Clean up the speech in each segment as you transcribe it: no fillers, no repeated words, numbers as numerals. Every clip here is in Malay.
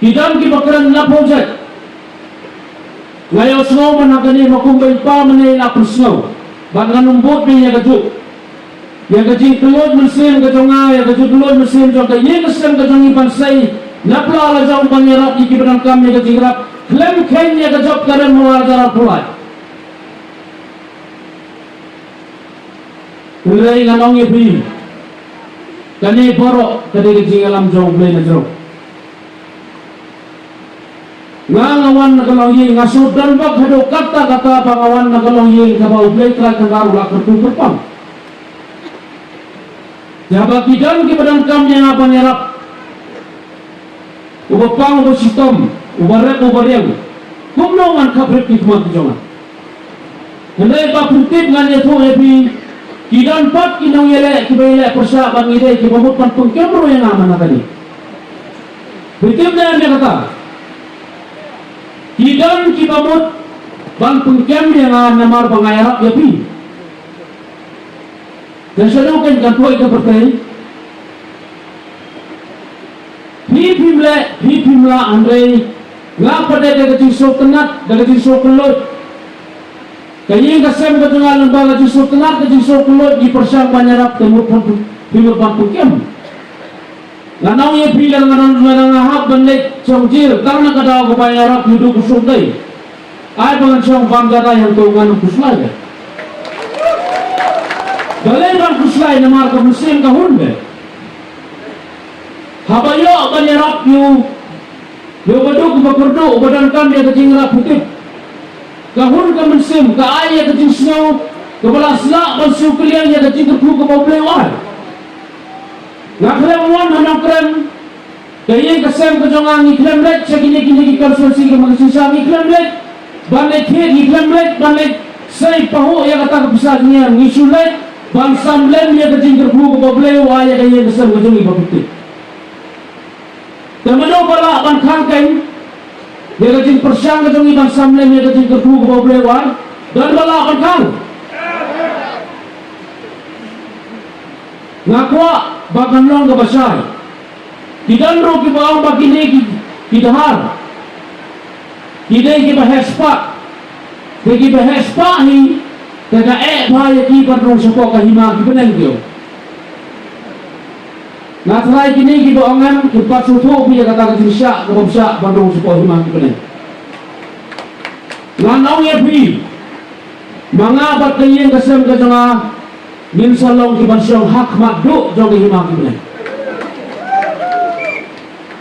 Kidan ki bakaran la project. Ngayon snow managani makumbay pa manay la snow. Bagan numbot niya gajuk. Ya gaji telur mesin gajonga ya gaji telur mesin jong kaye kesan gajongi bansai. Napla la jong pangerap iki berangkam ya gaji rap. Klaim ken ya gajok karen muajar pulai. Ulai nganong ibi. Kani borok kadi gaji alam jong play na jong. Ngawan nagalong ying ngasudan bag hado kata-kata pangawan nagalong ying kabau play kra kangaru la kertu kerpang. Jabak kidan ki badan kam yang apa nyerap. Ubapang ubasitom, ubarek ubareng. Kumnongan kabret ki kumat jongan. Hendai ba putip ngan yeto epi kidan pat kinong yele ki bele persa bang ide ki babut pan pengkemro yang aman tadi. Putip na dia kata. Kidan ki babut ban pengkem yang namar bangayarap yapi. Dan serukan kan tuai ke berkai. Pimla Andre ngapa dia kecil sok tenat, dia kecil sok kelut. Kayaknya kasem ketungan lembaga kecil sok tenat, kecil sok kelut di persang banyarap temu ban pengkem. Lanau ye pila ngan ngahap bendek songjil karena kada ko banyarap hidup kusuk dai. Ai bangan song bangga yang tu ngan kuslai. Balai bang kuslai namar ke musim kahun be. Habayo banyarap yu baduk bakurdo badan kam dia kecing rap putih. Kahun ke musim ka ai ya kecing snow ke balas la bansu kalian ya kecing terpu ke bawlewal. Ngakrem wan hanam krem. Kayeng kesem kejongang iklam lek sekini kini konsulsi ke magasisa iklam lek. Balik kid iklam lek balik say paho ya kata kepisahnya ngisulet. Bang samlem ya kecing terpu ke bawlewal ya kayeng kesem kejongi baputik. Temano bala ban kangkeng dia kecing persyang kejongi bang samlem ya kecing terpu ke bawlewal dan bala ban kang. Ngakwa bagan long ke basay. Kidanro ki baong bagini ki dahar. Kidai ki bahespa. Ki bahespa hi daga bahaya ki padrong soko kahima ki beneng kyo. Natrai kini ki baongan ki pasuto ki kata ka sya ko sya padrong soko hima ki beneng. Lanau ye pi. Mga bat kayeng kasem ka jonga min salong ki bansyong hak makduk jong hima ki beneng.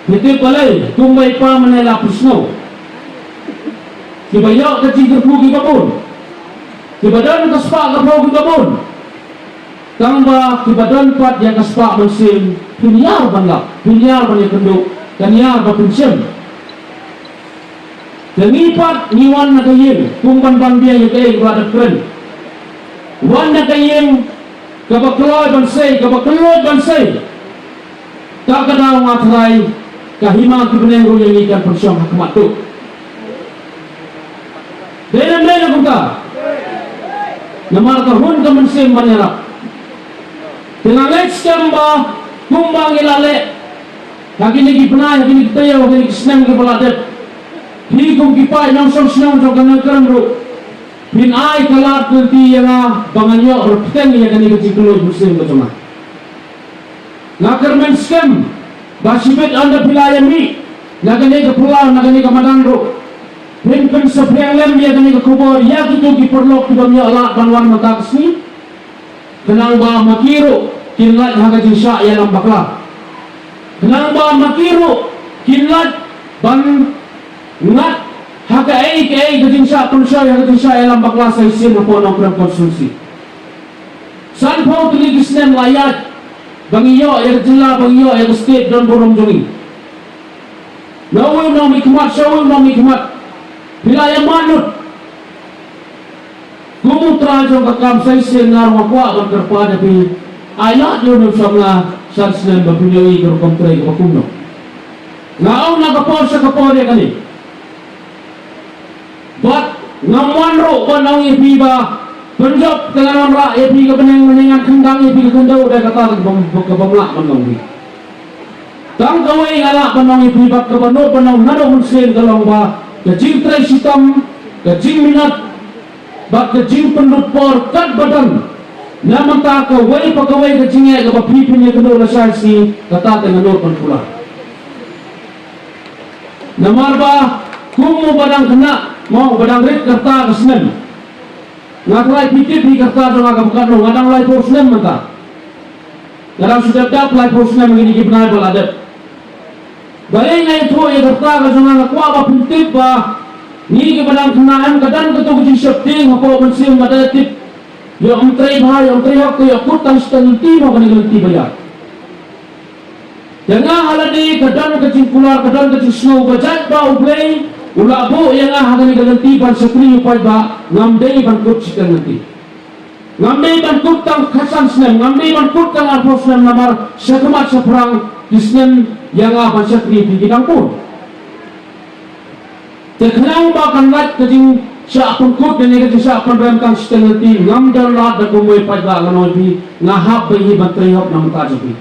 Niti balai tumbay pa manela pusno. Ki bayo ka terpu ki babon. Ki badan kaspa ka ki babon. Tamba ki badan pat yang kaspa musim pinyar banlak, pinyar banyak kenduk, kanyar ba pensim. Demipat niwan na kayeng tumban bandia yang kayeng berada keren. Wan na kayeng kabakloy bansay. Tak kadang matrai kahima kibeneng yang ikan persyong hakmat tu. Dena kuta. Namar kahun ka mensim banyarap. Tingalek skamba kumbang ilale. Lagi ni gipna, lagi ni kitaya, lagi ni kisnang ke baladet. Hikum kipay nang song sinang jong kanang keremru. Bin ay kalat nanti yang banganyo repteng yang kani kecikuloy muslim kecuma. Nakar men scam basibet anda pilayami nagani ke pulau nagani ke madangro. Bin sepriang ya kani ke kubur ya gitu diperlok ke bamya alat banwan mata kesni. Kenang ba makiro kinlat haga jinsya ya lambaklah. Kenang ba makiro kinlat ban ngat haka ai kejinsa penusya yang kejinsa dalam bakla saisin apa nongkrong konsumsi. San pau tuli kisnen layat bangiyo yang jela bangiyo yang state dan borong jongi. Nawi nom ikmat syawil nom ikmat bila yang manut kumutra jong kakam saisin ngarwa kwa berkerpa tapi ayat yo nom samla sarsnen bapinyawi kerkom tray kakumno. Ngau nakapor sa kapor ya kani. Buat ngamuan ro panang ipiba penjop dengan ra ipi ke beneng menengan kendang ipi ke kendau dah kata ke bamlak menong. Tang kawai ngala panong ipibat ka bano panong nano hunsin kalong ba kajing tray sitam kajing minat bak kajing pendupor kat badan naman ta kawai pagkawai kajing ay kapapipin niya kano na si katate nanor panpula namar ba kung mo badang kena mau badang rit karta kasnen ngaklay pitip di karta do nga kapakano ngadang lay posnen mata ngadang sudah dap lay posnen mengini gibnay baladat bayi nga ito ay karta ka sa nga kwa ba pintip ba ni ka ba ng kanaan kadan ka ito kasi syapting hapo man siyang madatip yung tray ba yung tray hak ko yung kutang sa tanti mo kanilang tibaya yang nga haladi kadan ka cingkular kadan ka cingsnow bajat ba ublay ulabo yang nga hagan kanilang tiban sa kriyo pa ba ngamday bangkut si kananti ngamday bangkut tang kasan snem ngamday bangkut tang arpos snem namar sa kamat sa perang isnem yang apa syakri pinggirang pun teknang bahkan lat kajing sya pun kut dan yang sya pun berangkang setelati ngam dan lat dan kumui pajak nganobi ngahap bayi bantrihop nam kajabi